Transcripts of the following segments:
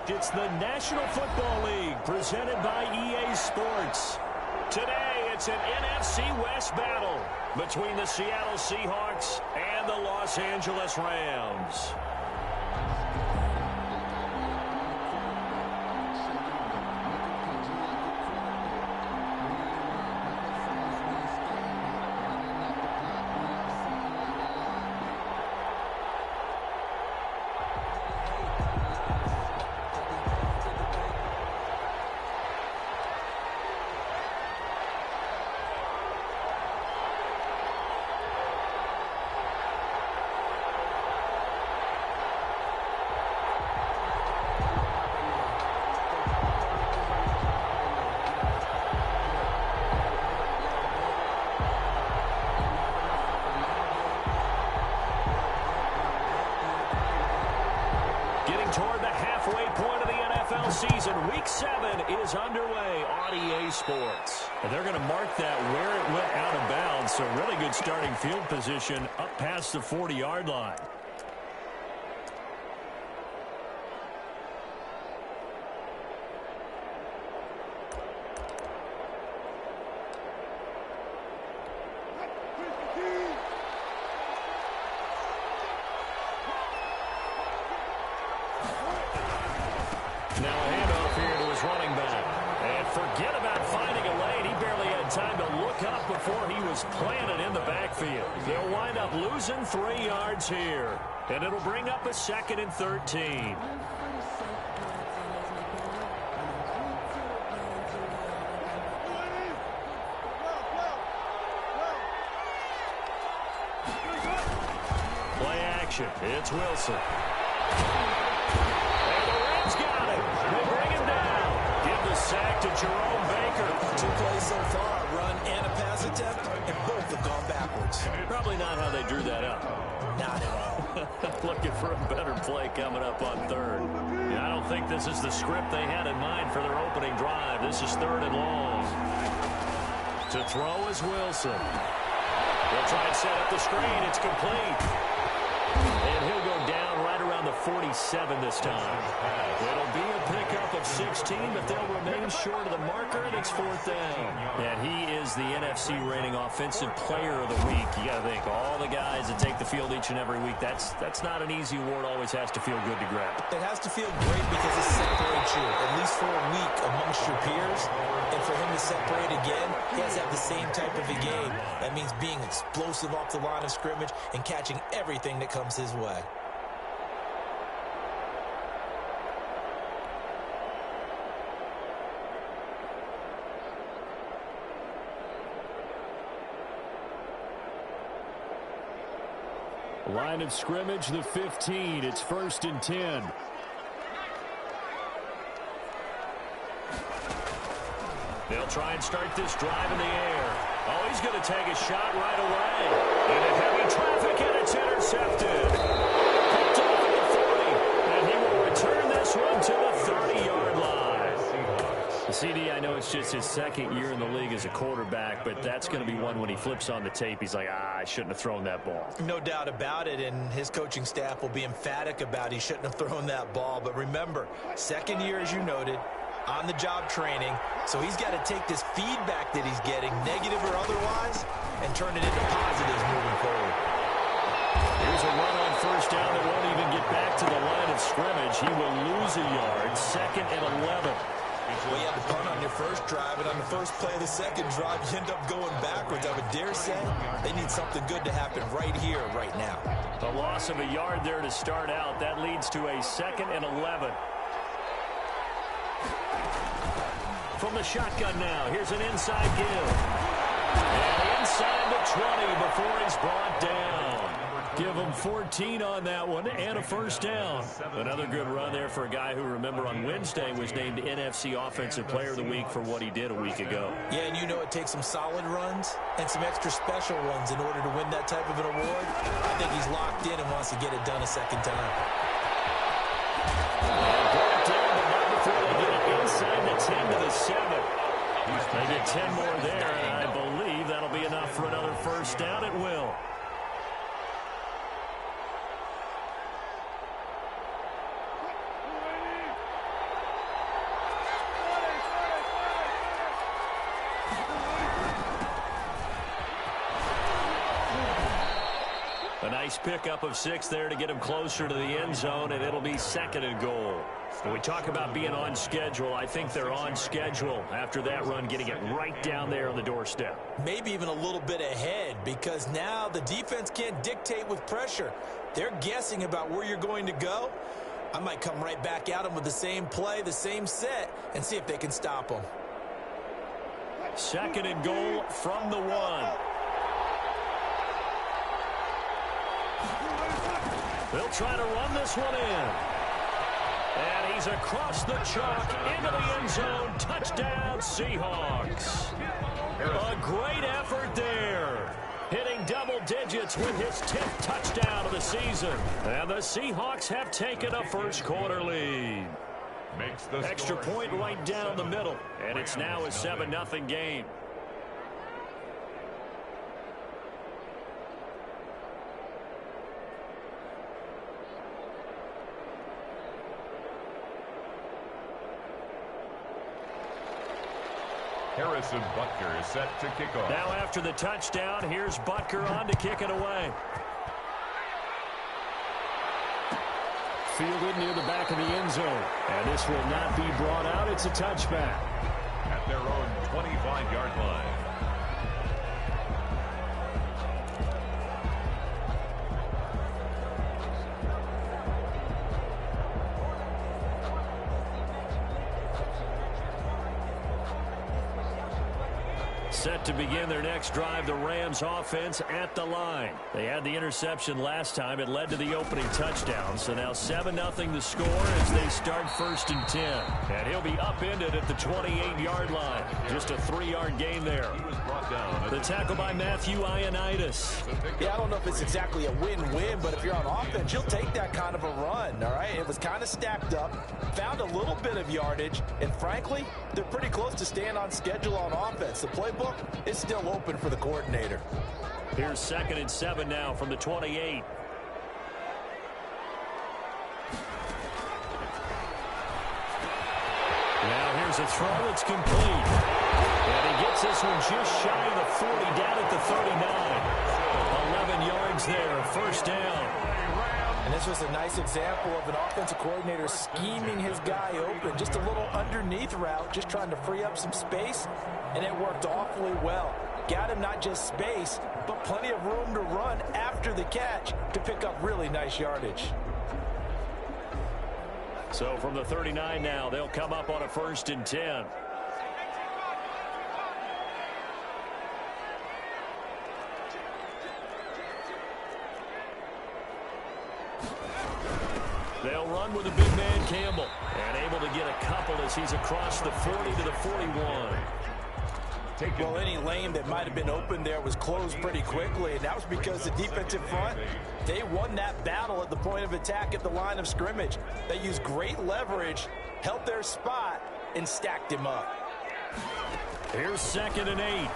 It's the National Football League presented by EA Sports. Today, it's an NFC West battle between the Seattle Seahawks and the Los Angeles Rams. Toward the halfway point of the NFL season, Week 7 is underway on EA Sports. And they're going to mark that where it went out of bounds, so really good starting field position up past the 40-yard line. Now a handoff here to his running back. And forget about finding a lane. He barely had time to look up before he was planted in the backfield. They'll wind up losing 3 yards here. And it'll bring up a 2nd and 13. Play action. It's Wilson. Sack to Jerome Baker. 2 plays so far, a run and a pass attempt, and both have gone backwards. Probably not how they drew that up. Not at all. Looking for a better play coming up on 3rd. Yeah, I don't think this is the script they had in mind for their opening drive. This is 3rd and long. To throw is Wilson. They'll try and set up the screen. It's complete. And he'll go down right around the 47 this time. It'll be a pickup of 16, but they'll remain short of the marker, and it's 4th down. And he is the NFC rating offensive player of the week. You got to think, all the guys that take the field each and every week, that's not an easy award. Always has to feel good to grab. It has to feel great because it separates you, at least for a week, amongst your peers. And for him to separate again, he has to have the same type of a game. That means being explosive off the line of scrimmage and catching everything that comes his way. Line of scrimmage, the 15. It's 1st and 10. They'll try and start this drive in the air. Oh, he's going to take a shot right away. Into heavy traffic, and it's intercepted. Picked off at the 40, and he will return this one to the 30-yard line. The CD, I know it's just his 2nd year in the league as a quarterback, but that's going to be one when he flips on the tape. He's like, I shouldn't have thrown that ball. No doubt about it, and his coaching staff will be emphatic about he shouldn't have thrown that ball. But remember, 2nd year, as you noted, on-the-job training, so he's got to take this feedback that he's getting, negative or otherwise, and turn it into positives moving forward. Here's a run on 1st down that won't even get back to the line of scrimmage. He will lose a yard, 2nd and 11. Well, you had to punt on your first drive, and on the first play of the 2nd drive, you end up going backwards. I would dare say they need something good to happen right here, right now. A loss of a yard there to start out. That leads to a 2nd and 11. From the shotgun now, here's an inside give. And inside the 20 before he's brought down. Give him 14 on that one and a 1st down. Another good run there for a guy who, remember, on Wednesday was named NFC Offensive Player of the Week for what he did a week ago. Yeah, and you know it takes some solid runs and some extra special ones in order to win that type of an award. I think he's locked in and wants to get it done a 2nd time. Brought down, but not before they get it inside the 10 to the 7. They get 10 more there, and I believe that'll be enough for another 1st down. It will. A nice pickup of 6 there to get him closer to the end zone, and it'll be 2nd and goal. When we talk about being on schedule, I think they're on schedule after that run, getting it right down there on the doorstep. Maybe even a little bit ahead, because now the defense can't dictate with pressure. They're guessing about where you're going to go. I might come right back at them with the same play, the same set, and see if they can stop them. 2nd and goal from the 1. They'll try to run this one in. And he's across the chalk into the end zone. Touchdown, Seahawks. A great effort there. Hitting double digits with his 10th touchdown of the season. And the Seahawks have taken a first quarter lead. Extra point right down the middle. And it's now a 7-0 game. Harrison Butker is set to kick off. Now after the touchdown, here's Butker on to kick it away. Fielded near the back of the end zone. And this will not be brought out. It's a touchback. At their own 25-yard line. Set to begin their next drive, the Rams offense at the line. They had the interception last time. It led to the opening touchdown. So now 7-0 the score as they start 1st and 10. And he'll be upended at the 28-yard line. Just a 3-yard gain there. The tackle by Matthew Ioannidis. Yeah, I don't know if it's exactly a win-win, but if you're on offense, you'll take that kind of a run, all right? It was kind of stacked up, found a little bit of yardage, and frankly, they're pretty close to staying on schedule on offense. The playbook is still open for the coordinator. Here's 2nd and 7 now from the 28. Now here's a throw that's complete. And he gets this one just shy of the 40, down at the 39. 11 yards there, 1st down. And this was a nice example of an offensive coordinator scheming his guy open. Just a little underneath route, just trying to free up some space, and it worked awfully well. Got him not just space, but plenty of room to run after the catch to pick up really nice yardage. So from the 39 now, they'll come up on a 1st and 10. They'll run with a big man, Campbell, and able to get a couple as he's across the 40 to the 41. Well, any lane that might have been open there was closed pretty quickly, and that was because the defensive front, they won that battle at the point of attack at the line of scrimmage. They used great leverage, held their spot, and stacked him up. Here's 2nd and 8.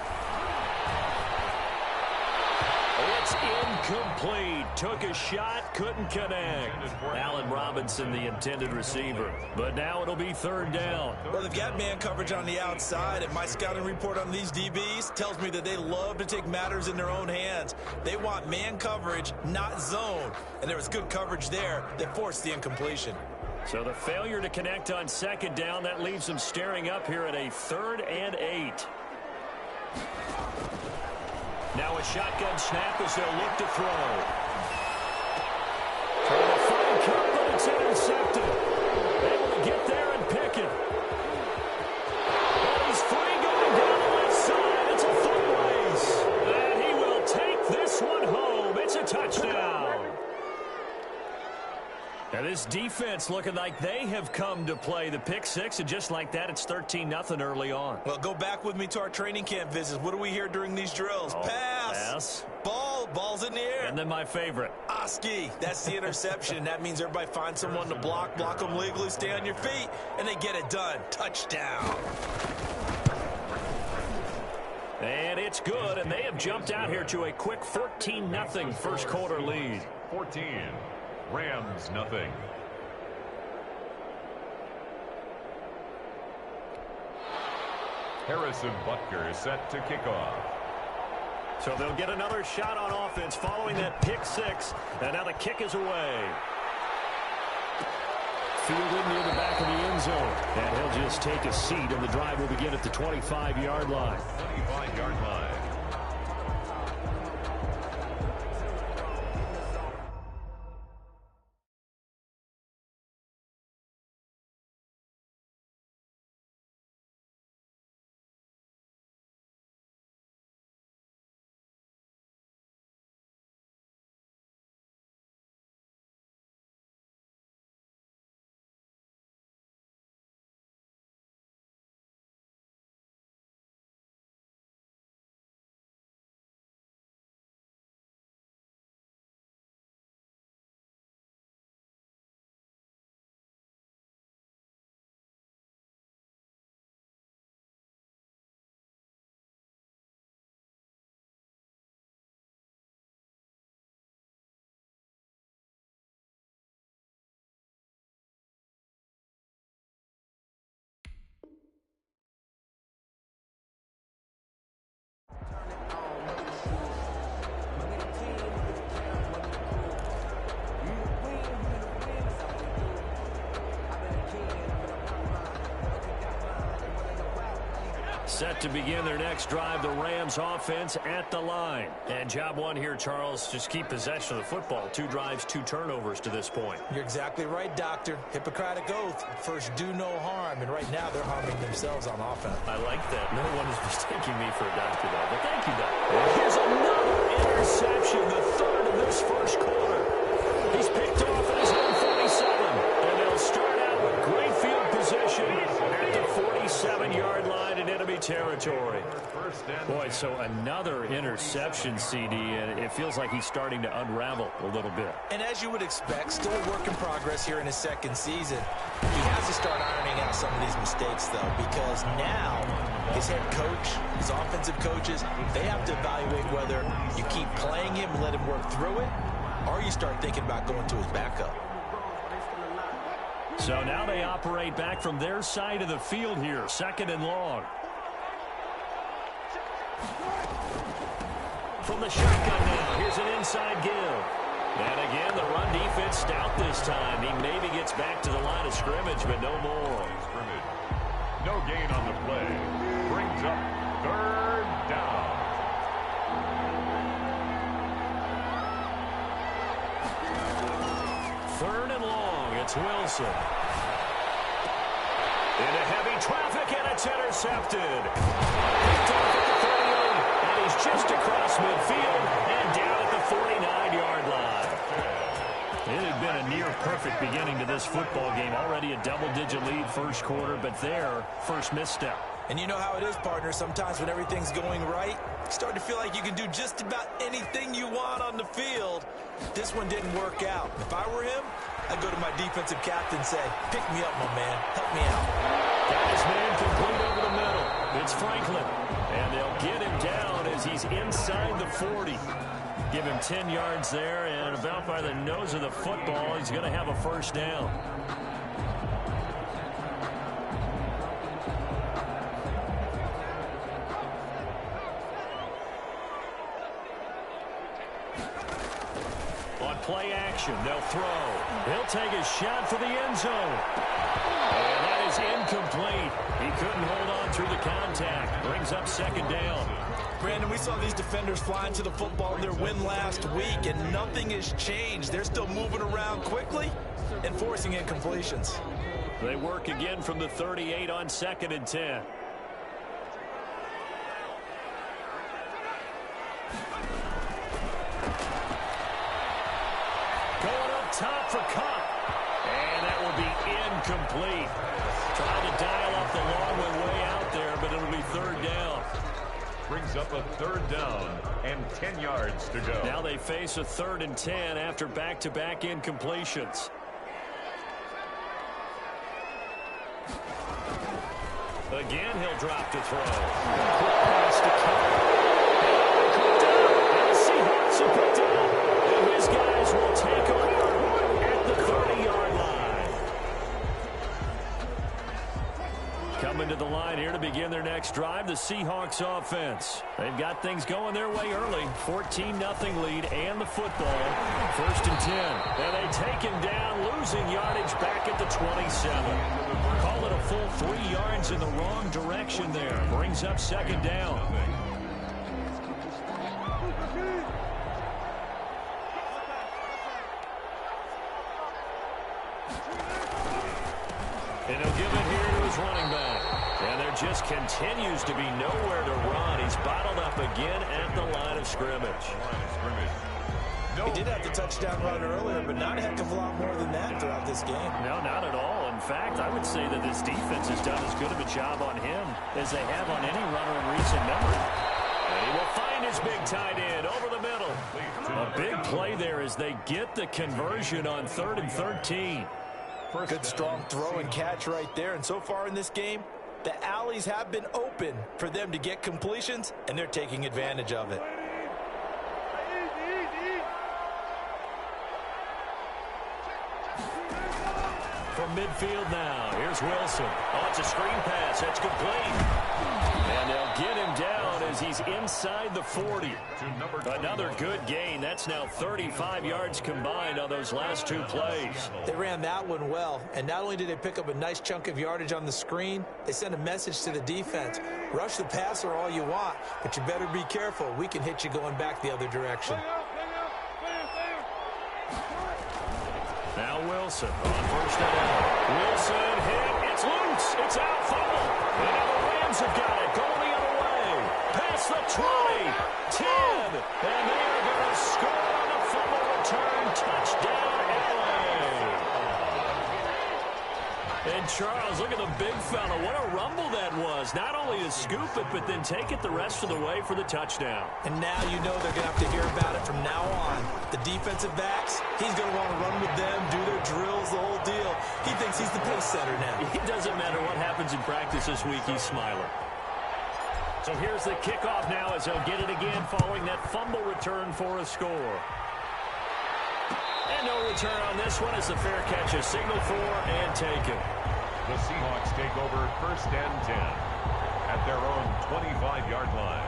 It's incomplete. Took a shot, couldn't connect. Allen Robinson, the intended receiver. But now it'll be 3rd down. Well, they've got man coverage on the outside, and my scouting report on these DBs tells me that they love to take matters in their own hands. They want man coverage, not zone. And there was good coverage there that forced the incompletion. So the failure to connect on 2nd down, that leaves them staring up here at a 3rd and 8. Now a shotgun snap as they'll look to throw. Trying to find Cup, but it's intercepted. Able to get there and pick it. And he's free going down the left side. It's a foot race. And he will take this one home. It's a touchdown. And this defense looking like they have come to play. The pick 6, and just like that, it's 13-0 early on. Well, go back with me to our training camp visits. What do we hear during these drills? Pass. Ball's in the air. And then my favorite. Oski. That's the interception. That means everybody finds someone to block them legally, stay on your feet, and they get it done. Touchdown. And it's good, and they have jumped out here to a quick 14-0 first quarter lead. 14. Rams, nothing. Harrison Butker is set to kick off. So they'll get another shot on offense following that pick six. And now the kick is away. Fielded near the back of the end zone. And he'll just take a seat, and the drive will begin at the 25-yard line. 25-yard line. Set to begin their next drive, the Rams offense at the line. And job one here, Charles, just keep possession of the football. 2 drives, 2 turnovers to this point. You're exactly right, Doctor. Hippocratic oath. First, do no harm. And right now, they're harming themselves on offense. I like that. No one is mistaking me for a doctor, though. But thank you, Doctor. Here's another interception, the third of this first quarter. He's picked off at his own 47. And they'll start out with great field position at the 47-yard line in enemy territory. Boy, so another interception, CD, and it feels like he's starting to unravel a little bit. And as you would expect, still a work in progress here in his second season. He has to start ironing out some of these mistakes, though, because now his head coach, his offensive coaches, they have to evaluate whether you keep playing him and let him work through it, or you start thinking about going to his backup. So now they operate back from their side of the field here, 2nd and long. From the shotgun now, here's an inside give. And again, the run defense stout this time. He maybe gets back to the line of scrimmage, but no more. No gain on the play. Brings up 3rd down. Third and long, it's Wilson. Into heavy traffic, and it's intercepted. Picked off at the 38, and he's just across midfield and down at the 49-yard line. It had been a near-perfect beginning to this football game. Already a double-digit lead first quarter, but their first misstep. And you know how it is, partner. Sometimes when everything's going right, you start to feel like you can do just about anything you want on the field. This one didn't work out. If I were him, I'd go to my defensive captain and say, pick me up, my man. Help me out. Got his man complete over the middle. It's Franklin. And they'll get him down as he's inside the 40. Give him 10 yards there, and about by the nose of the football, he's going to have a first down. On play action, they'll throw. He'll take a shot for the end zone. And that is incomplete. He couldn't hold on through the contact. Brings up 2nd down. Brandon, we saw these defenders flying to the football in their win last week, and nothing has changed. They're still moving around quickly and forcing incompletions. They work again from the 38 on 2nd and 10. Going up top for Cup. And that will be incomplete. Trying to dial up the long one way out there, but it'll be 3rd down. Brings up a 3rd down and 10 yards to go. Now they face a 3rd and 10 after back-to-back incompletions. Again, he'll drop to throw. Quick pass to Cup. And the Seahawks have picked it up. And his guys will take over at the 30-yard line. Coming to the line here to begin their next drive, the Seahawks offense. They've got things going their way early. 14-0 lead and the football. 1st and 10. And they take him down, losing yardage back at the 27. Call it a full 3 yards in the wrong direction there. Brings up 2nd down. And he'll give it here to his running back. And there just continues to be nowhere to run. He's bottled up again at the line of scrimmage. He did have the touchdown run earlier, but not a heck of a lot more than that throughout this game. No, not at all. In fact, I would say that this defense has done as good of a job on him as they have on any runner in recent memory. And he will find his big tight end over the middle. A big play there as they get the conversion on 3rd and 13. Good strong throw and catch right there. And so far in this game, the alleys have been open for them to get completions, and they're taking advantage of it. From midfield now, here's Wilson. Oh, it's a screen pass. That's complete. And they'll get him down as he's inside the 40. Another good gain. That's now 35 yards combined on those last 2 plays. They ran that one well, and not only did they pick up a nice chunk of yardage on the screen, they sent a message to the defense. Rush the passer all you want, but you better be careful. We can hit you going back the other direction. Now Wilson on 1st down. Wilson hit. It's loose. It's out. Fumble. And now the Rams have got it. Going the other way. Past the 20. 10. And they are going to score on the fumble return. Touchdown, LA. And Charles, look at the big fella. What a rumble that was. Not only to scoop it, but then take it the rest of the way for the touchdown. And now you know they're going to have to hear about it from now on. The defensive backs, he's going to want to run with them, do their drills, the whole deal. He thinks he's the pace setter now. It doesn't matter what happens in practice this week, he's smiling. So here's the kickoff now as they'll get it again following that fumble return for a score. And no return on this one as the fair catch is signaled for and taken. The Seahawks take over 1st and 10 at their own 25-yard line.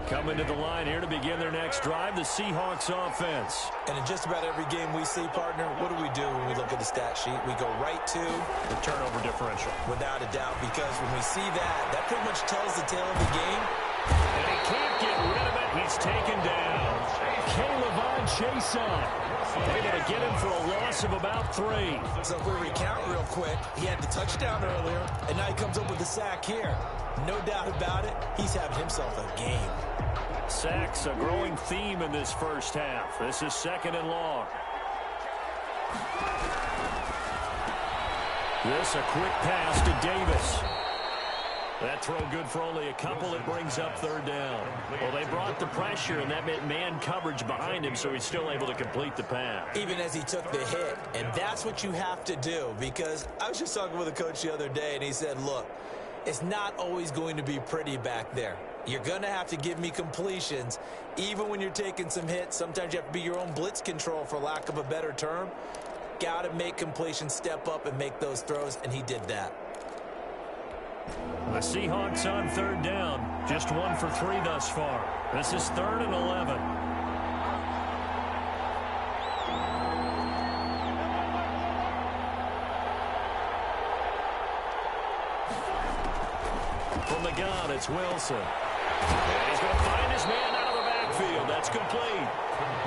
Coming to the line here to begin their next drive, the Seahawks offense. And in just about every game we see, partner, what do we do when we look at the stat sheet? We go right to the turnover differential. Without a doubt, because when we see that, that pretty much tells the tale of the game. And he can't get rid of it. He's taken down. Caleb Chason able to get him for a loss of about 3. So if we recount real quick, he had the touchdown earlier, and now he comes up with a sack here. No doubt about it, he's having himself a game. Sacks, a growing theme in this first half. This is 2nd and long. This a quick pass to Davis. That throw good for only a couple. It brings up 3rd down. Well, they brought the pressure, and that meant man coverage behind him, so he's still able to complete the pass. Even as he took the hit. And that's what you have to do, because I was just talking with a coach the other day, and he said, look, it's not always going to be pretty back there. You're going to have to give me completions. Even when you're taking some hits, sometimes you have to be your own blitz control, for lack of a better term. Got to make completions, step up and make those throws, and he did that. The Seahawks on 3rd down. Just 1 for 3 thus far. This is 3rd and 11. From the gun, it's Wilson. And he's going to find his man out of the backfield. That's complete.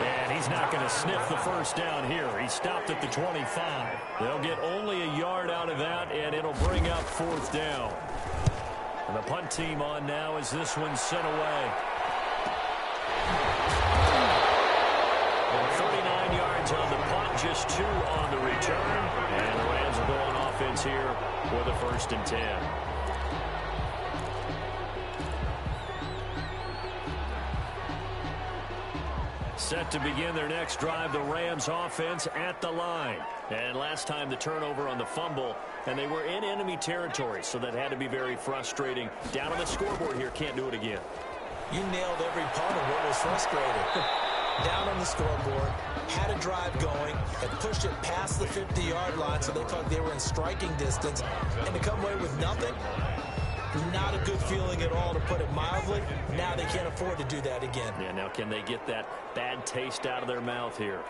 And he's not going to sniff the 1st down here. He stopped at the 25. They'll get only a yard out of that, and it'll bring up 4th down. And the punt team on now as this one's sent away. And 39 yards on the punt, just 2 on the return. And the Rams will go on offense here for the 1st and 10. Set to begin their next drive, the Rams offense at the line. And last time the turnover on the fumble, and they were in enemy territory, so that had to be very frustrating. Down on the scoreboard here, can't do it again. You nailed every part of what was frustrating. Down on the scoreboard, had a drive going, and pushed it past the 50-yard line so they felt they were in striking distance. And to come away with nothing, not a good feeling at all, to put it mildly. Now they can't afford to do that again. Yeah, now can they get that bad taste out of their mouth here?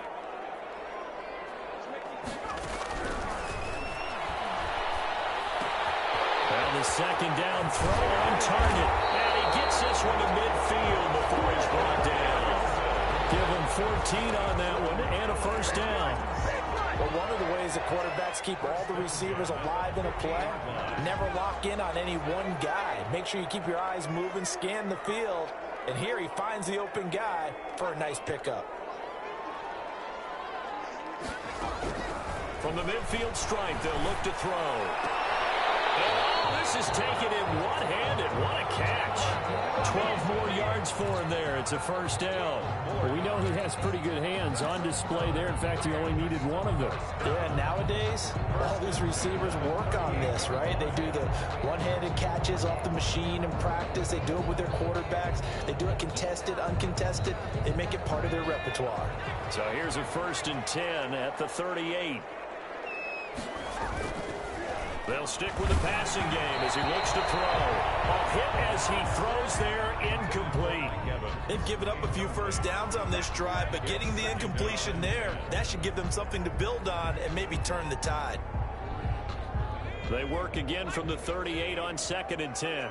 Well, the second down throw on target. And he gets this one to midfield before he's brought down. Give him 14 on that one and a first down. Well, one of the ways that quarterbacks keep all the receivers alive in a play, never lock in on any one guy. Make sure you keep your eyes moving, scan the field. And here he finds the open guy for a nice pickup. From the midfield stripe, they'll look to throw. And this is taken in one-handed. What a catch. 12 more yards for him there. It's a first down. Well, we know he has pretty good hands on display there. In fact, he only needed one of them. Yeah, nowadays, all these receivers work on this, right? They do the one-handed catches off the machine in practice. They do it with their quarterbacks. They do it contested, uncontested. They make it part of their repertoire. So here's a 1st and 10 at the 38. They'll stick with the passing game as he looks to throw. A hit as he throws there, incomplete. They've given up a few first downs on this drive, but getting the incompletion there, that should give them something to build on and maybe turn the tide. They work again from the 38 on 2nd and 10.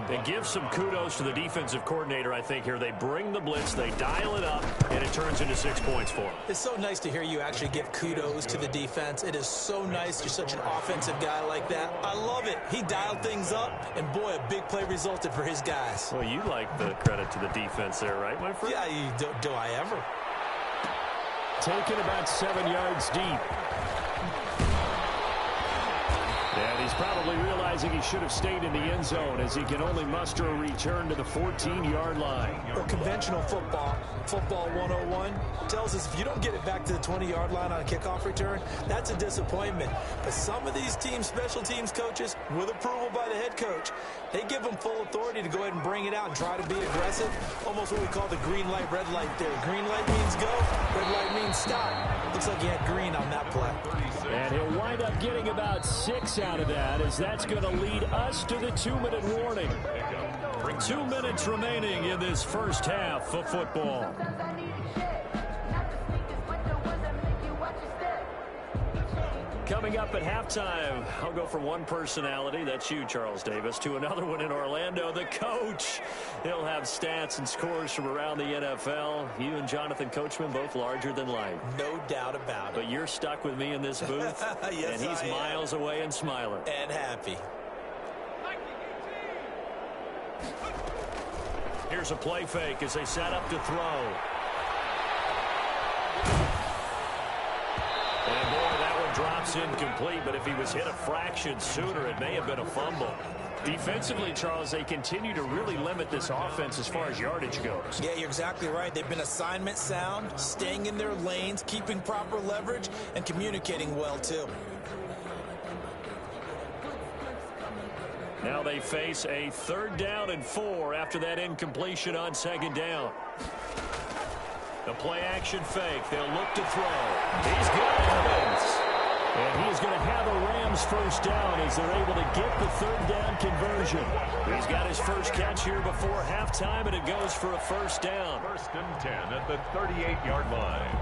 They give some kudos to the defensive coordinator, I think, here. They bring the blitz, they dial it up, and it turns into 6 points for them. It's so nice to hear you actually give kudos to the defense. It is so nice you're such an offensive guy like that. I love it. He dialed things up, and boy, a big play resulted for his guys. Well, you like the credit to the defense there, right, my friend? Yeah, do I ever? Taken about 7 yards deep. And he's probably realizing he should have stayed in the end zone as he can only muster a return to the 14-yard line. Well, conventional football 101, tells us if you don't get it back to the 20-yard line on a kickoff return, that's a disappointment. But some of these teams, special teams coaches, with approval by the head coach, they give them full authority to go ahead and bring it out and try to be aggressive. Almost what we call the green light, red light theory. Green light means go, red light means stop. Looks like he had green on that play. And he'll wind up getting about 6 out of that, as that's going to lead us to the 2-minute warning. 2 minutes remaining in this first half of football. Coming up at halftime, I'll go from one personality, that's you, Charles Davis, to another one in Orlando, the coach. He'll have stats and scores from around the NFL. You and Jonathan Coachman, both larger than life. No doubt about it. But you're stuck with me in this booth, yes, and he's miles away and smiling. And happy. Here's a play fake as they set up to throw. And boy, that one drops incomplete, but if he was hit a fraction sooner, it may have been a fumble. Defensively, Charles, they continue to really limit this offense as far as yardage goes. Yeah, you're exactly right. They've been assignment sound, staying in their lanes, keeping proper leverage, and communicating well, too. Now they face a 3rd down and 4 after that incompletion on 2nd down. The play-action fake. They'll look to throw. He's got Evans. And he's going to have a Rams first down as they're able to get the 3rd down conversion. He's got his first catch here before halftime, and it goes for a first down. 1st and 10 at the 38-yard line.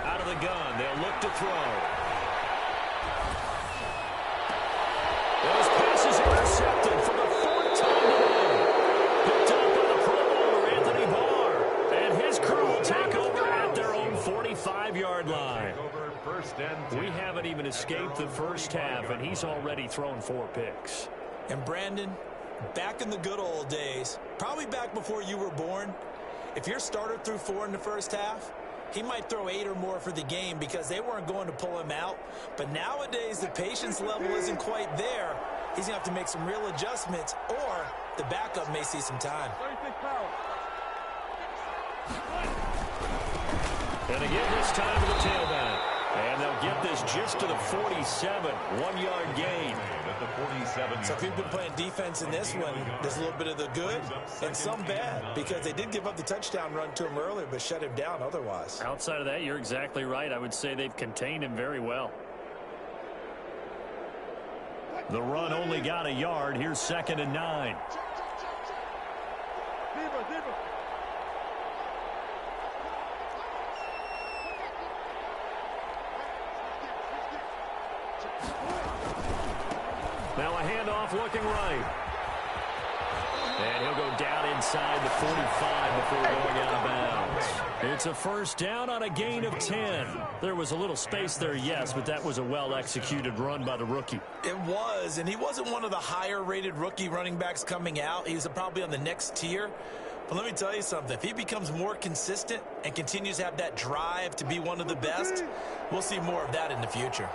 Out of the gun, they'll look to throw. 45-yard line. First and 10. We haven't even escaped the first half, and he's already thrown 4 picks. And Brandon, back in the good old days, probably back before you were born, if your starter threw 4 in the first half, he might throw 8 or more for the game because they weren't going to pull him out. But nowadays, the patience level isn't quite there. He's going to have to make some real adjustments, or the backup may see some time. And again, this time to the tailback. And they'll get this just to the 47. 1-yard gain. At the 47. So if you've been playing defense in this one, there's a little bit of the good and some bad, because they did give up the touchdown run to him earlier, but shut him down otherwise. Outside of that, you're exactly right. I would say they've contained him very well. The run only got a yard. Here's 2nd and 9. Now a handoff looking right. And he'll go down inside the 45 before going out of bounds. It's a first down on a gain of 10. There was a little space there, yes, but that was a well-executed run by the rookie. It was, and he wasn't one of the higher-rated rookie running backs coming out. He was probably on the next tier. But let me tell you something. If he becomes more consistent and continues to have that drive to be one of the best, we'll see more of that in the future.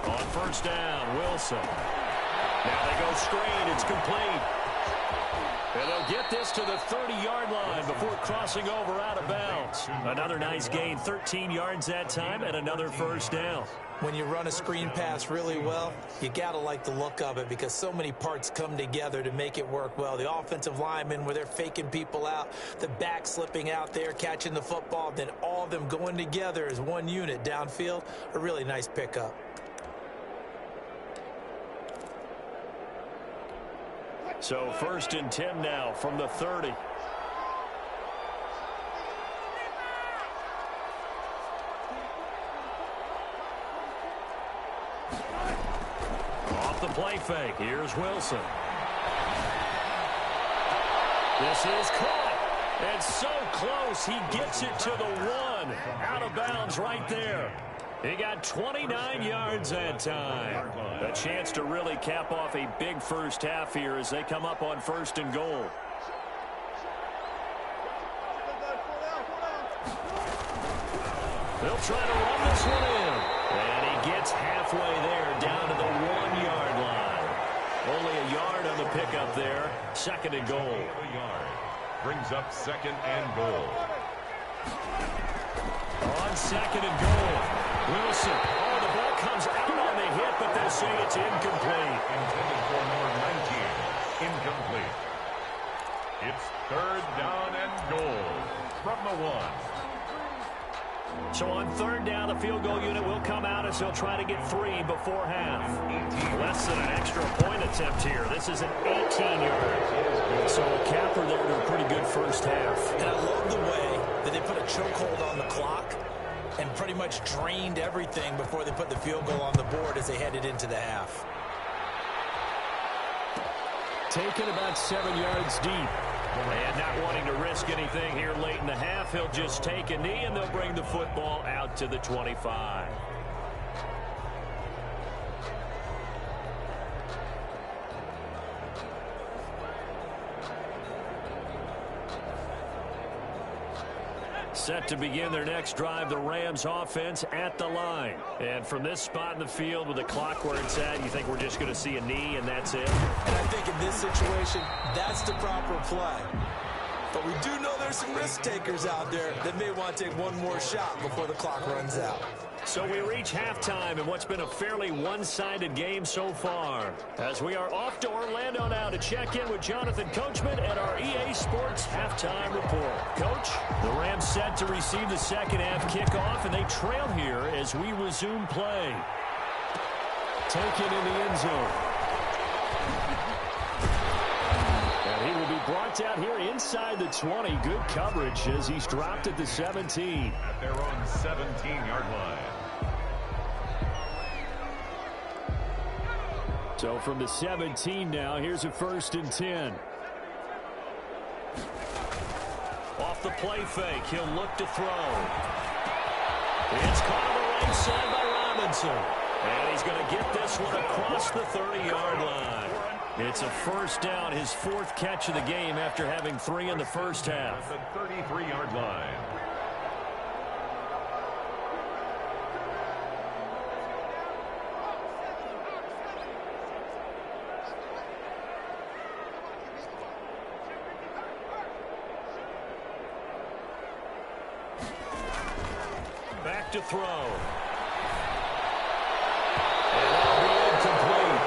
On first down, Wilson. Now they go straight. It's complete. And they'll get this to the 30-yard line before crossing over out of bounds. Another nice gain, 13 yards that time, and another first down. When you run a screen pass really well, you got to like the look of it because so many parts come together to make it work well. The offensive linemen, where they're faking people out, the back slipping out there, catching the football, then all of them going together as one unit downfield, a really nice pickup. So 1st and 10 now from the 30. Off the play fake. Here's Wilson. This is caught. And so close. He gets it to the 1. Out of bounds right there. He got 29 yards that time. A chance to really cap off a big first half here as they come up on 1st and goal. They'll try to run this one in. And he gets halfway there down to the 1-yard line. Only a yard on the pickup there. 2nd and goal. A yard. Brings up 2nd and goal. On 2nd and goal. Wilson. Oh, the ball comes out on the hit, but they'll say it's incomplete. Intended for number 19. Incomplete. It's 3rd down and goal from the 1. So on 3rd down, the field goal unit will come out as they'll try to get 3 before half. Less than an extra point attempt here. This is an 18-yard. So a capper there to a pretty good first half. And I love the way that they put a chokehold on the clock and pretty much drained everything before they put the field goal on the board as they headed into the half. Taken about 7 yards deep. And not wanting to risk anything here late in the half, he'll just take a knee and they'll bring the football out to the 25. Set to begin their next drive, the Rams offense at the line. And from this spot in the field with the clock where it's at, you think we're just going to see a knee and that's it? And I think in this situation, that's the proper play. But we do know there's some risk takers out there that may want to take one more shot before the clock runs out. So we reach halftime in what's been a fairly one-sided game so far. As we are off to Orlando now to check in with Jonathan Coachman at our EA Sports Halftime Report. Coach, the Rams set to receive the second half kickoff, and they trail here as we resume play. Taken in the end zone. And he will be brought out here inside the 20. Good coverage as he's dropped at the 17. At their own 17-yard line. So from the 17 now, here's a 1st and 10. Off the play fake, he'll look to throw. It's caught on the right side by Robinson. And he's going to get this one across the 30-yard line. It's a first down, his fourth catch of the game after having 3 in the first half. At the 33-yard line. Back to throw. And that'll be incomplete.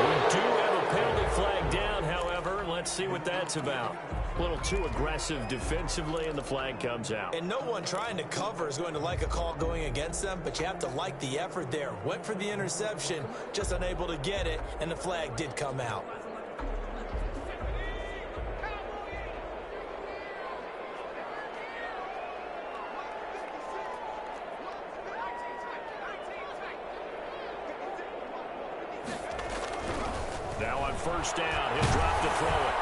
We do have a penalty flag down, however. Let's see what that's about. A little too aggressive defensively, and the flag comes out. And no one trying to cover is going to like a call going against them, but you have to like the effort there. Went for the interception, just unable to get it, and the flag did come out. Now on first down, he'll drop to throw it.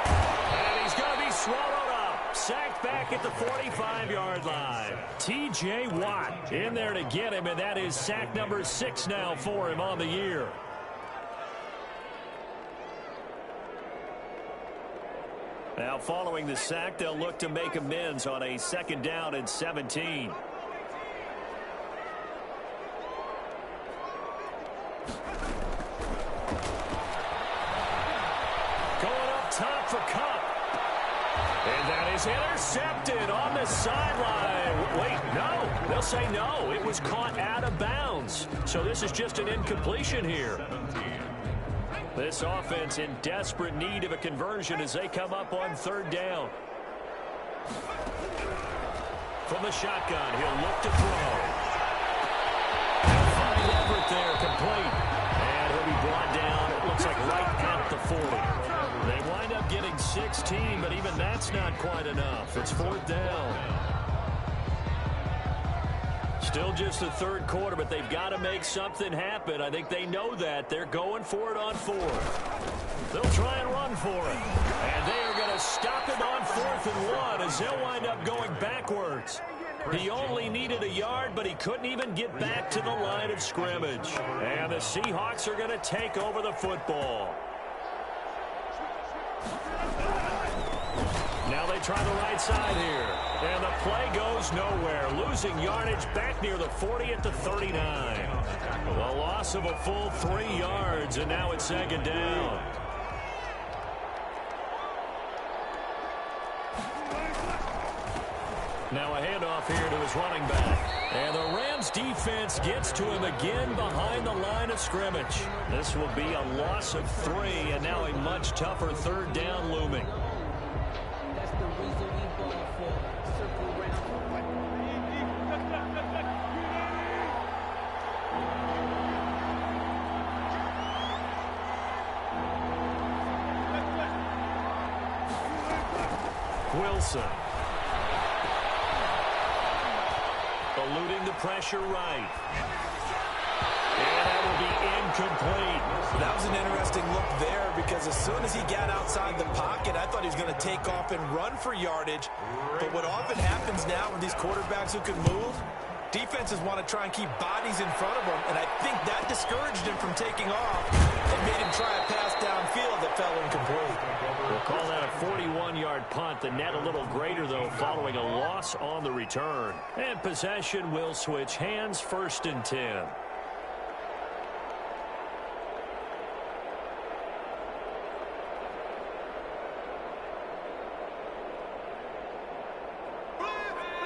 And he's going to be swallowed up. Sacked back at the 45-yard line. T.J. Watt in there to get him, and that is sack number 6 now for him on the year. Now following the sack, they'll look to make amends on a 2nd down and 17. Top for Cup. And that is intercepted on the sideline. Wait, no. They'll say no. It was caught out of bounds. So this is just an incompletion here. This offense in desperate need of a conversion as they come up on 3rd down. From the shotgun, he'll look to throw. He'll find Everett there, complete. And he'll be brought down, it looks like right at the 40. They wind up getting 16, but even that's not quite enough. It's 4th down. Still just the 3rd quarter, but they've got to make something happen. I think they know that. They're going for it on 4th. They'll try and run for it. And they are going to stop him on 4th and 1 as they'll wind up going backwards. He only needed a yard, but he couldn't even get back to the line of scrimmage. And the Seahawks are going to take over the football. Now they try the right side here. And the play goes nowhere. Losing yardage back near the 40 at the 39. The loss of a full 3 yards, and now it's 2nd down. Now a handoff here to his running back. And the Rams defense gets to him again behind the line of scrimmage. This will be a loss of 3, and now a much tougher 3rd down looming. Wilson. Eluding the pressure right. And that will be incomplete. That was an interesting look there because as soon as he got outside the pocket, I thought he was going to take off and run for yardage. But what often happens now with these quarterbacks who can move, defenses want to try and keep bodies in front of them, and I think that discouraged him from taking off and made him try a pass downfield that fell incomplete. We'll call that a 41-yard punt. The net a little greater, though, following a loss on the return. And possession will switch hands, 1st and 10.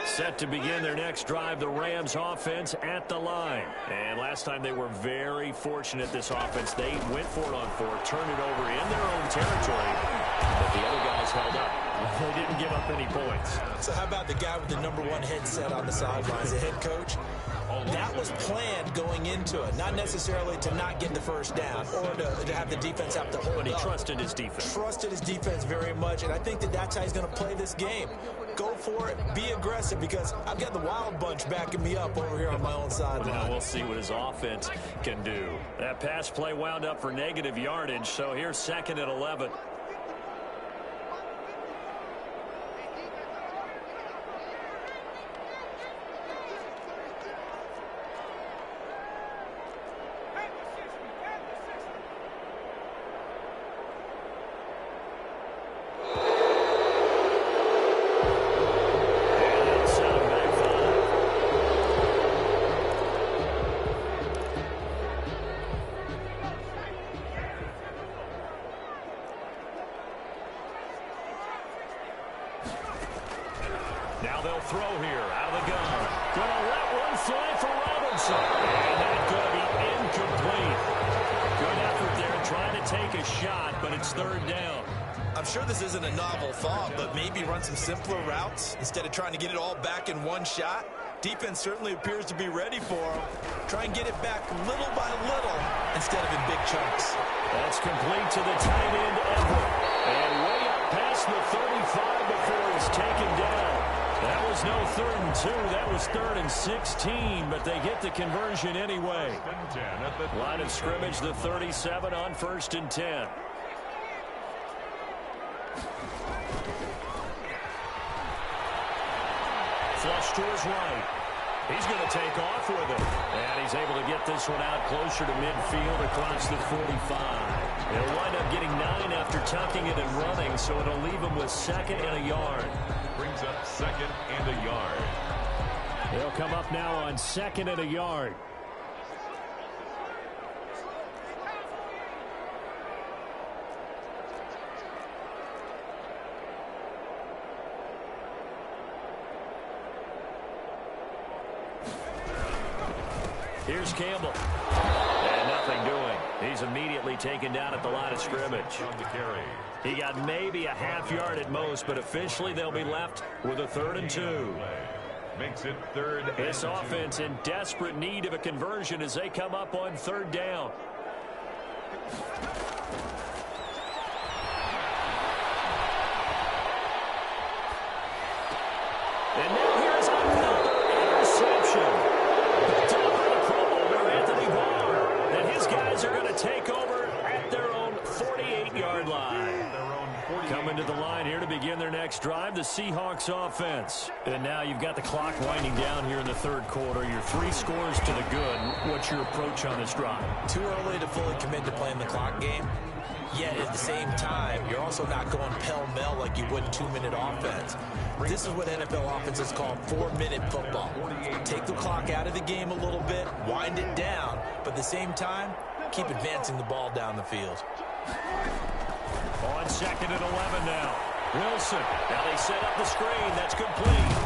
Set to begin their next drive, the Rams offense at the line. And last time they were very fortunate, this offense. They went for it on 4, turned it over in their own territory, but the other guys held up. They didn't give up any points. So how about the guy with the #1 headset on the sidelines, the head coach? That was planned going into it, not necessarily to not get the first down or to have the defense have to hold But he up. trusted his defense. Trusted his defense very much, and I think that that's how he's going to play this game. Go for it, be aggressive, because I've got the Wild Bunch backing me up over here on my own sideline. Now we'll see what his offense can do. That pass play wound up for negative yardage, so here's 2nd and 11. Now they'll throw here out of the gun. Gonna let one fly for Robinson. And that's going to be incomplete. Good effort there trying to take a shot, but it's third down. I'm sure this isn't a novel thought, but maybe run some simpler routes instead of trying to get it all back in one shot. Defense certainly appears to be ready for him. Try and get it back little by little instead of in big chunks. That's complete to the tight end, Everett. And way up past the 35 before he's taken down. That was no 3rd and 2. That was 3rd and 16, but they get the conversion anyway. Line of scrimmage, the 37 on 1st and 10. Flush to his right. He's going to take off with it. And he's able to get this one out closer to midfield across the 45. They'll wind up getting 9 after tucking it and running, so it'll leave him with 2nd and a yard. Brings up 2nd and a yard. They'll come up now on 2nd and a yard. Here's Campbell. And nothing doing. He's immediately taken down at the line of scrimmage. He got maybe a half yard at most, but officially they'll be left with a 3rd and 2. Makes it 3rd and 2. This offense in desperate need of a conversion as they come up on 3rd down. And now here's another interception. His guys are going to take over at their own 48-yard line. Coming to the line here to begin their next drive, the Seahawks offense. And now you've got the clock winding down here in the 3rd quarter. Your 3 scores to the good. What's your approach on this drive? Too early to fully commit to playing the clock game. Yet at the same time, you're also not going pell-mell like you would in 2-minute offense. This is what NFL offenses call 4-minute football. Take the clock out of the game a little bit, wind it down, but at the same time, keep advancing the ball down the field. On 2nd and 11 now. Wilson. Now they set up the screen. That's complete.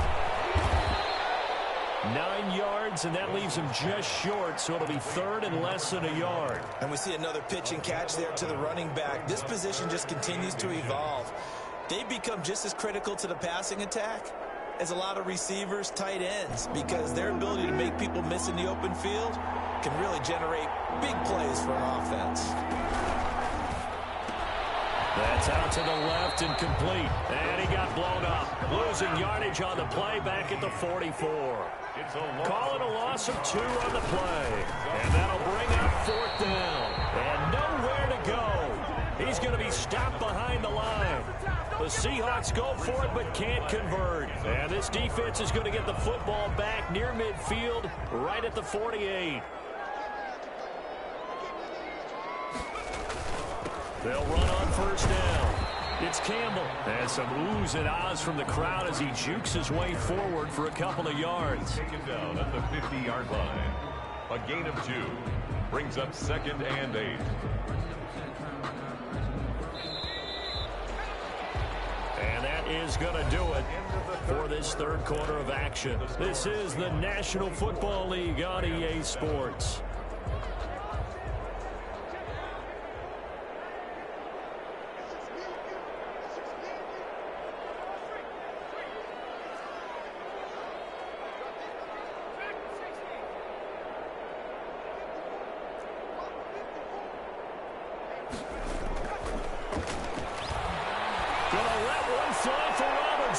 9 yards, and that leaves him just short, so it'll be 3rd and less than a yard. And we see another pitch and catch there to the running back. This position just continues to evolve. They become just as critical to the passing attack as a lot of receivers, tight ends, because their ability to make people miss in the open field can really generate big plays for an offense. That's out to the left and complete. And he got blown up. Losing yardage on the play back at the 44. Calling a loss of 2 on the play. And that'll bring up 4th down. And nowhere to go. He's going to be stopped behind the line. The Seahawks go for it but can't convert. And this defense is going to get the football back near midfield right at the 48. They'll run on 1st down. It's Campbell. And some oohs and ahs from the crowd as he jukes his way forward for a couple of yards. Taken down at the 50-yard line. A gain of 2. Brings up 2nd and 8. And that is going to do it for this 3rd quarter of action. This is the National Football League on EA Sports.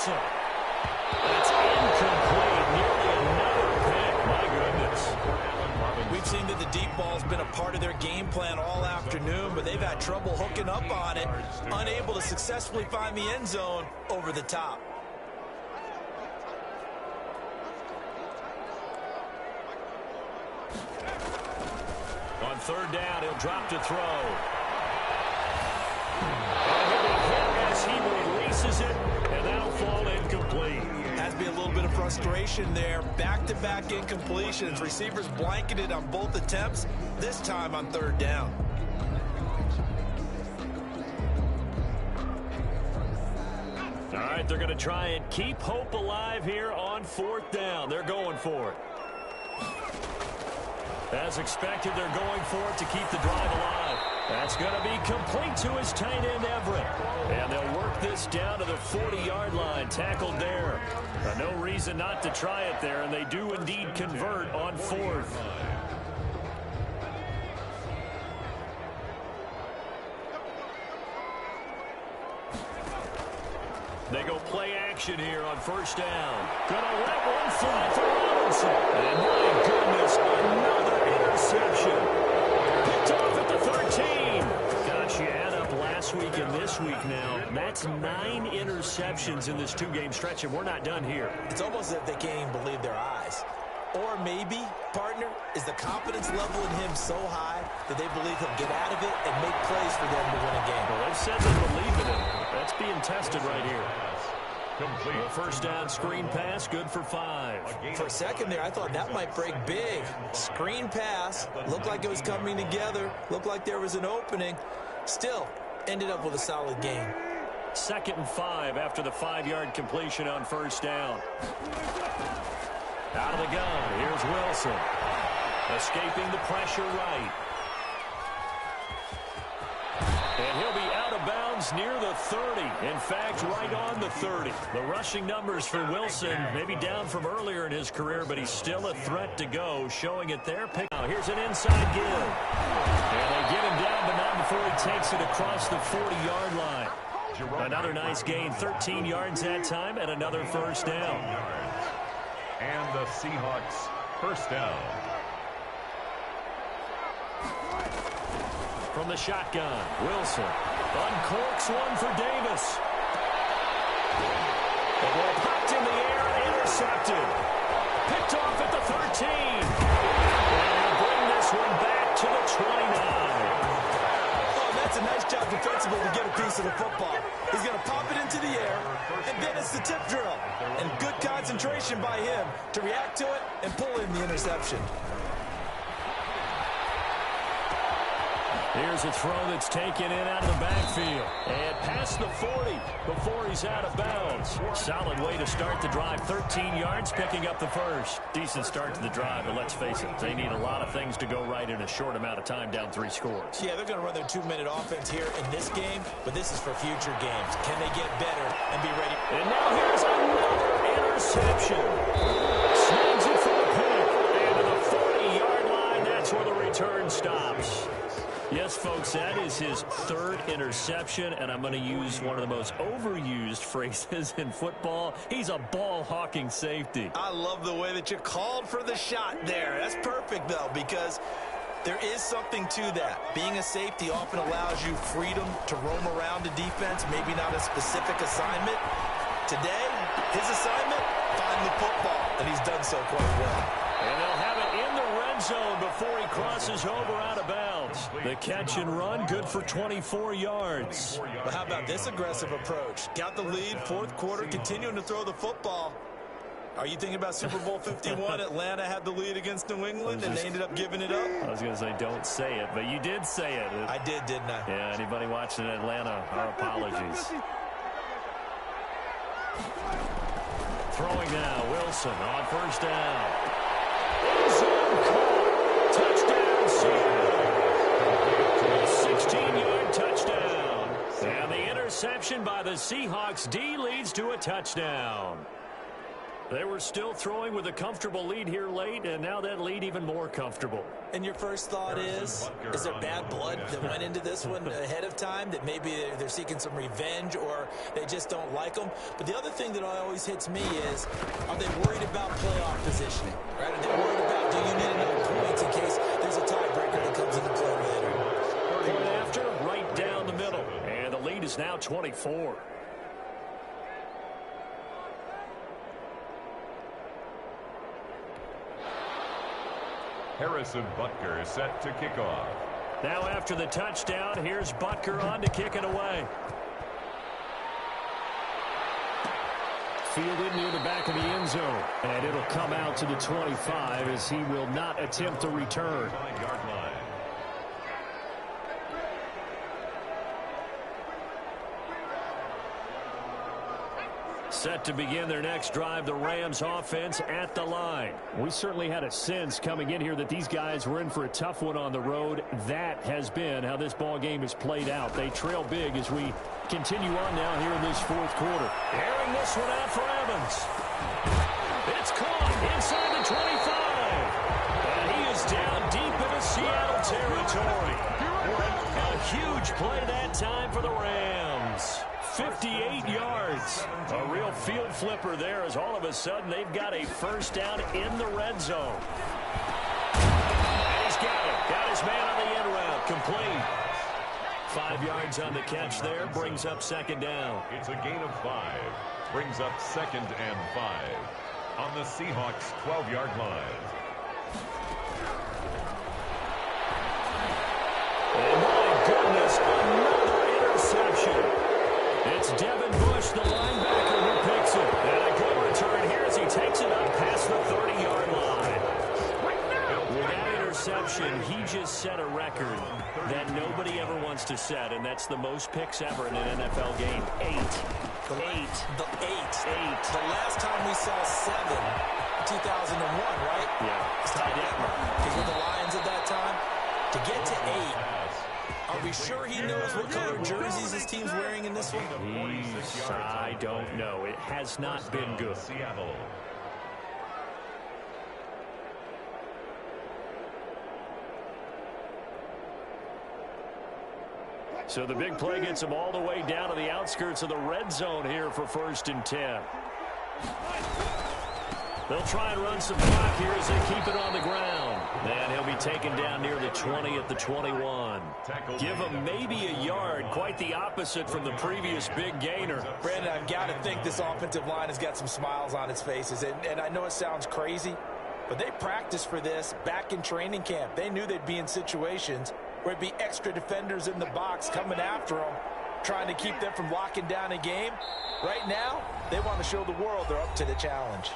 That's incomplete. Nearly another pick. My goodness. We've seen that the deep ball's been a part of their game plan all afternoon, but they've had trouble hooking up on it, unable to successfully find the end zone over the top. On 3rd down, he'll drop to throw. And he'll be hit as he releases it, and that'll fall incomplete. Has to be a little bit of frustration there. Back-to-back incompletions. Receivers blanketed on both attempts, this time on 3rd down. All right, right, they're going to try and keep hope alive here on 4th down. They're going for it. As expected, they're going for it to keep the drive alive. That's going to be complete to his tight end, Everett. And they'll work this down to the 40-yard line, tackled there. No reason not to try it there, and they do indeed convert on 4th. They go play action here on 1st down. Gonna let one fly for Robinson. And my goodness, another interception. Picked off at the 13. Gosh, you add up last week and this week now. That's 9 interceptions in this 2-game stretch, and we're not done here. It's almost as if they can't even believe their eyes. Or maybe, partner, is the confidence level in him so high that they believe he'll get out of it and make plays for them to win a game. Well, they've said they believe in him. That's being tested right here. Complete. The 1st down screen pass, good for 5. For a second there, I thought that might break big. Screen pass, looked like it was coming together, looked like there was an opening. Still, ended up with a solid gain. 2nd and 5 after the 5-yard completion on 1st down. Out of the gun, here's Wilson. Escaping the pressure right. And he'll be out of bounds near the 30. In fact, right on the 30. The rushing numbers for Wilson, maybe down from earlier in his career, but he's still a threat to go, showing it there. Now, here's an inside give. And they get him down, but not before he takes it across the 40-yard line. Another nice gain, 13 yards that time, and another 1st down. And the Seahawks 1st down. From the shotgun, Wilson uncorks one for Davis. The ball popped in the air, intercepted. Picked off at the 13. And bring this one back to the 29. Oh, that's a nice job defensively to get a piece of the football. He's going to pop it into the air, and then it's the tip drill. And good concentration by him to react to it and pull in the interception. Here's a throw that's taken in out of the backfield. And past the 40 before he's out of bounds. Solid way to start the drive. 13 yards, picking up the 1st. Decent start to the drive, but let's face it, they need a lot of things to go right in a short amount of time, down 3 scores. Yeah, they're going to run their 2-minute offense here in this game, but this is for future games. Can they get better and be ready? And now here's another interception. Snags it for the pick. And to the 40-yard line, that's where the return stops. Yes, folks, that is his 3rd interception, and I'm going to use one of the most overused phrases in football. He's a ball-hawking safety. I love the way that you called for the shot there. That's perfect, though, because there is something to that. Being a safety often allows you freedom to roam around the defense, maybe not a specific assignment. Today, his assignment, find the football, and he's done so quite well. And they'll have it in the red zone before he crosses over out of bounds. The catch and run, good for 24 yards. But how about this aggressive approach? Got the lead, 4th quarter, continuing to throw the football. Are you thinking about Super Bowl 51? Atlanta had the lead against New England, and they ended up giving it up? I was going to say, don't say it, but you did say it. I did, didn't I? Yeah, anybody watching Atlanta, our apologies. Throwing now, Wilson on 1st down. Zone caught. Touchdown, Seattle. 16-yard touchdown. And the interception by the Seahawks D leads to a touchdown. They were still throwing with a comfortable lead here late, and now that lead even more comfortable. And your first thought is there bad blood that went into this one ahead of time, that maybe they're seeking some revenge or they just don't like them? But the other thing that always hits me is, are they worried about playoff positioning? Right? Are they worried about, do you need enough points in case there's a tiebreaker that comes into play later? Point after, right down the middle. And the lead is now 24. Harrison Butker set to kick off. Now after the touchdown, here's Butker on to kick it away. Fielded near the back of the end zone. And it'll come out to the 25 as he will not attempt a return. 9-yard line. Set to begin their next drive, the Rams offense at the line. We certainly had a sense coming in here that these guys were in for a tough one on the road. That has been how this ball game has played out. They trail big as we continue on now here in this fourth quarter. Airing this one out for Evans. It's caught inside the 25. And he is down deep into Seattle territory. A huge play that time for the Rams. 58 yards. A real field flipper there as all of a sudden they've got a first down in the red zone. And he's got it. Got his man on the end route. Complete. 5 yards on the catch there. Brings up second down. It's a gain of 5. Brings up 2nd and 5 on the Seahawks' 12-yard line. Oh, my goodness. Another interception. It's Devin Bush, the linebacker, who picks it. And a good return here as he takes it up past the 30-yard line. With that interception, he just set a record that nobody ever wants to set, and that's the most picks ever in an NFL game. 8. The last time we saw 7, 2001, right? Yeah. It's tied up. Because with the Lions at that time, to get to 8, are we sure he knows what color jerseys his team's wearing in this one? I don't know. It has not been good. Seattle. So the big play gets him all the way down to the outskirts of the red zone here for 1st and 10. They'll try and run some clock here as they keep it on the ground. And he'll be taken down near the 20 at the 21. Give him maybe a yard. Quite the opposite from the previous big gainer. Brandon, I've got to think this offensive line has got some smiles on its faces. And I know it sounds crazy, but they practiced for this back in training camp. They knew they'd be in situations where it'd be extra defenders in the box coming after them, trying to keep them from locking down a game. Right now, they want to show the world they're up to the challenge.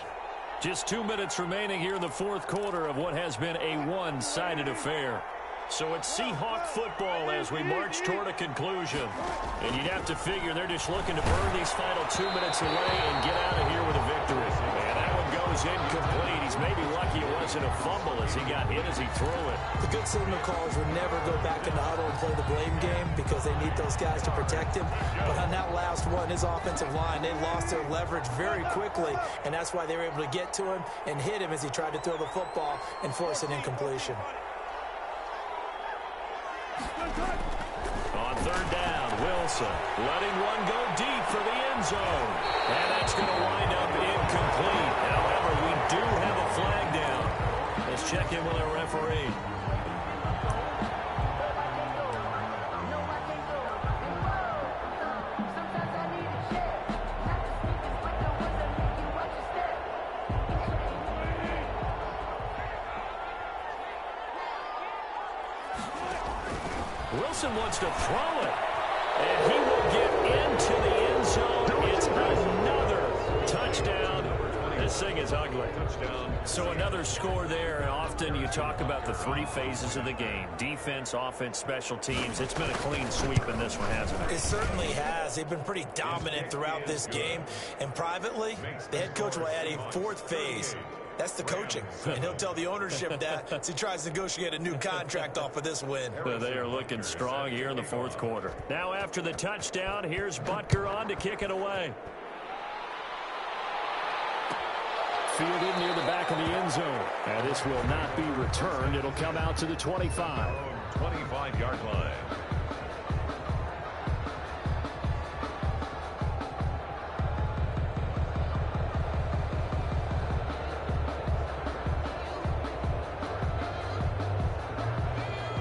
Just 2 minutes remaining here in the fourth quarter of what has been a one-sided affair. So it's Seahawk football as we march toward a conclusion. And you'd have to figure they're just looking to burn these final 2 minutes away and get out of here with a victory. And that one goes incomplete. He's maybe lucky it wasn't a fumble as he got hit as he threw it. The good signal callers would never go back in the huddle and play the blame game because they need those guys to protect him. But on that last one, his offensive line, they lost their leverage very quickly, and that's why they were able to get to him and hit him as he tried to throw the football and force an incompletion. On 3rd down, Wilson letting one go deep for the end zone. And that's going to wind up incomplete. However, we do have a flag down. Let's check in with our referee. Wilson wants to throw it, and he will get into the end zone. It's another touchdown. This thing is ugly. So another score there. Often you talk about the 3 phases of the game: defense, offense, special teams. It's been a clean sweep in this one, hasn't it? It certainly has. They've been pretty dominant throughout this game. And privately, the head coach will add a 4th phase. That's the coaching. And he'll tell the ownership that as he tries to negotiate a new contract off of this win. They are looking strong here in the fourth quarter. Now after the touchdown, here's Butker on to kick it away. Fielded near the back of the end zone. And this will not be returned. It'll come out to the 25. 25-yard line.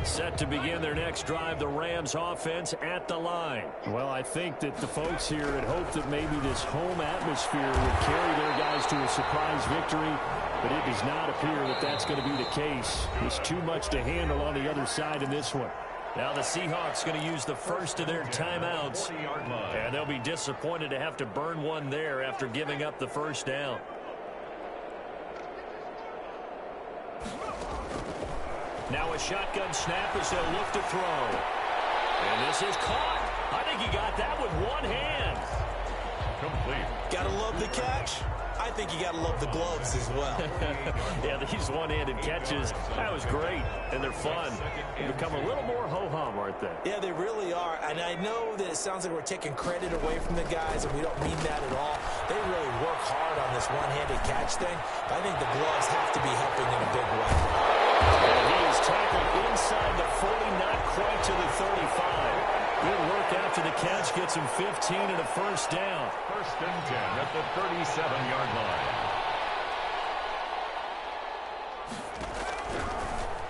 Set to begin their next drive, the Rams offense at the line. Well, I think that the folks here had hoped that maybe this home atmosphere would carry their guys to a surprise victory, but it does not appear that that's going to be the case. There's too much to handle on the other side in this one. Now the Seahawks going to use the first of their timeouts, and they'll be disappointed to have to burn one there after giving up the first down. Now a shotgun snap as they'll look to throw. And this is caught. I think he got that with one hand. Incomplete. Gotta love the catch. I think you gotta love the gloves as well. Yeah, these one-handed catches, that was great, and they're fun. They become a little more ho-hum, aren't they? Yeah, they really are. And I know that it sounds like we're taking credit away from the guys, and we don't mean that at all. They really work hard on this one-handed catch thing. But I think the gloves have to be helping in a big way. And he is tackled inside the 40, not quite to the 35. Good work after the catch, gets him 15 and a first down. First and 10 at the 37-yard line.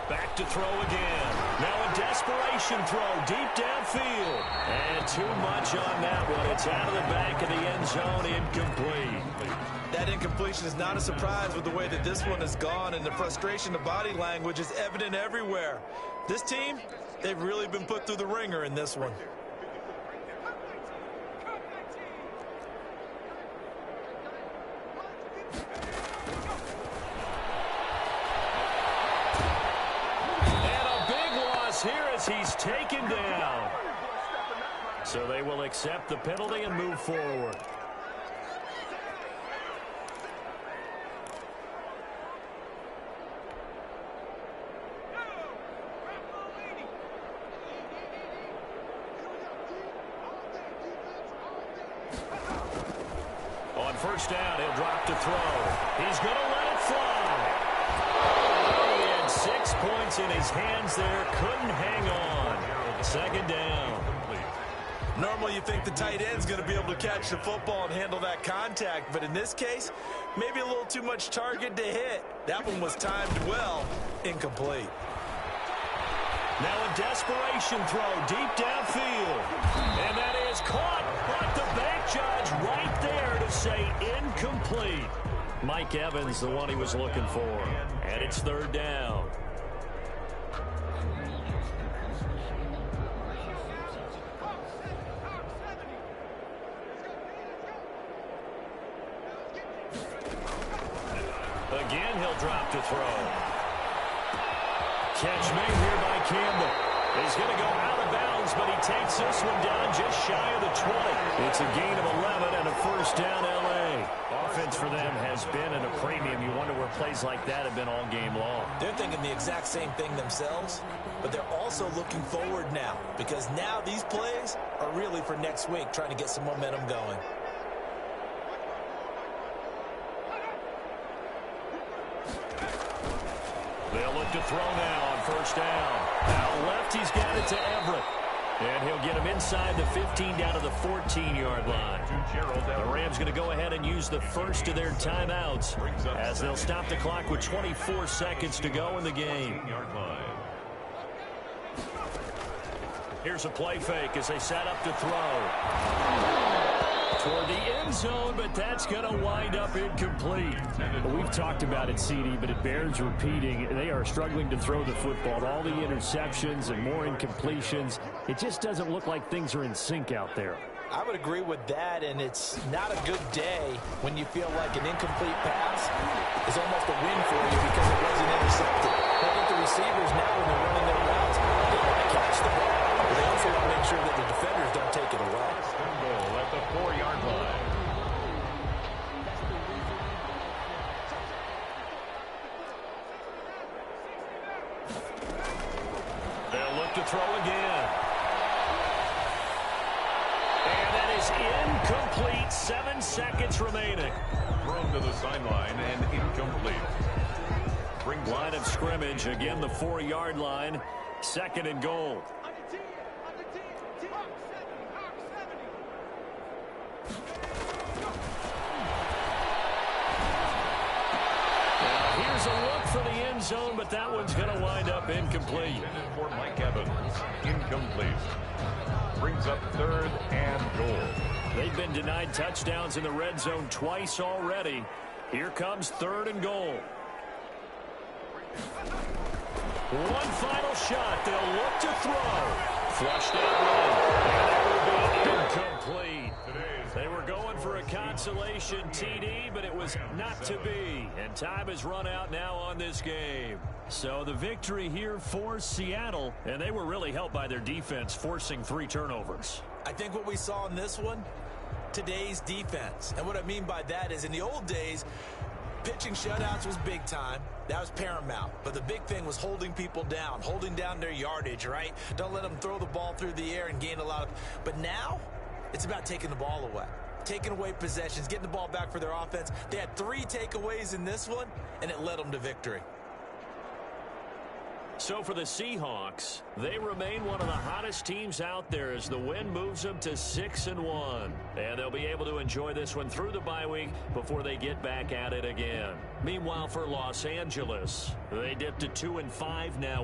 Back to throw again. Now a desperation throw deep downfield. And too much on that one. It's out of the back of the end zone, incomplete. That incompletion is not a surprise with the way that this one has gone, and the frustration, the body language is evident everywhere. This team, they've really been put through the ringer in this one. And a big loss here as he's taken down. So they will accept the penalty and move forward. First down, he'll drop to throw. He's going to let it fly. Oh, he had 6 points in his hands there. Couldn't hang on. Second down. Normally you think the tight end's going to be able to catch the football and handle that contact, but in this case, maybe a little too much target to hit. That one was timed well. Incomplete. Now a desperation throw deep downfield. And that is caught. But the bank judge right there to say incomplete. Mike Evans, the one he was looking for. And it's third down. Again, he'll drop to throw. Catch made here by Campbell. He's going to go out of bounds, but he takes this one down just shy of the 20. It's a gain of 11 and a first down, L.A. Offense for them has been at a premium. You wonder where plays like that have been all game long. They're thinking the exact same thing themselves, but they're also looking forward now, because now these plays are really for next week, trying to get some momentum going. They'll look to throw now on first down. Out left, he's got it to Everett. And he'll get him inside the 15 down to the 14-yard line. The Rams going to go ahead and use the first of their timeouts as they'll stop the clock with 24 seconds to go in the game. Here's a play fake as they set up to throw. Toward the end zone, but that's going to wind up incomplete. Well, we've talked about it, CD, but it bears repeating. They are struggling to throw the football. All the interceptions and more incompletions. It just doesn't look like things are in sync out there. I would agree with that, and it's not a good day when you feel like an incomplete pass is almost a win for you because it wasn't intercepted. I think the receivers now, when they're running their routes, they want to catch the ball, but they also want to make sure that the defenders don't take it away. Goal at the 4-yard line. They'll look to throw again. And that is incomplete. 7 seconds remaining. Thrown to the sideline and incomplete. Line of scrimmage, again the 4-yard line. Second and goal. Here's a look for the end zone, but that one's going to wind up incomplete. For Mike Evans, incomplete. Brings up third and goal. They've been denied touchdowns in the red zone twice already. Here comes third and goal. One final shot. They'll look to throw. Flushed out one. And it will be incomplete. They were going for a consolation TD, but it was not to be. And time has run out now on this game. So the victory here for Seattle, and they were really helped by their defense, forcing 3 turnovers. I think what we saw in this one today's defense. And what I mean by that is in the old days, pitching shutouts was big time. That was paramount. But the big thing was holding people down, holding down their yardage, right? Don't let them throw the ball through the air and gain a lot of... But now, it's about taking the ball away. Taking away possessions, getting the ball back for their offense. They had 3 takeaways in this one, and it led them to victory. So for the Seahawks, they remain one of the hottest teams out there as the win moves them to 6-1. And they'll be able to enjoy this one through the bye week before they get back at it again. Meanwhile, for Los Angeles, they dipped to 2-5 now.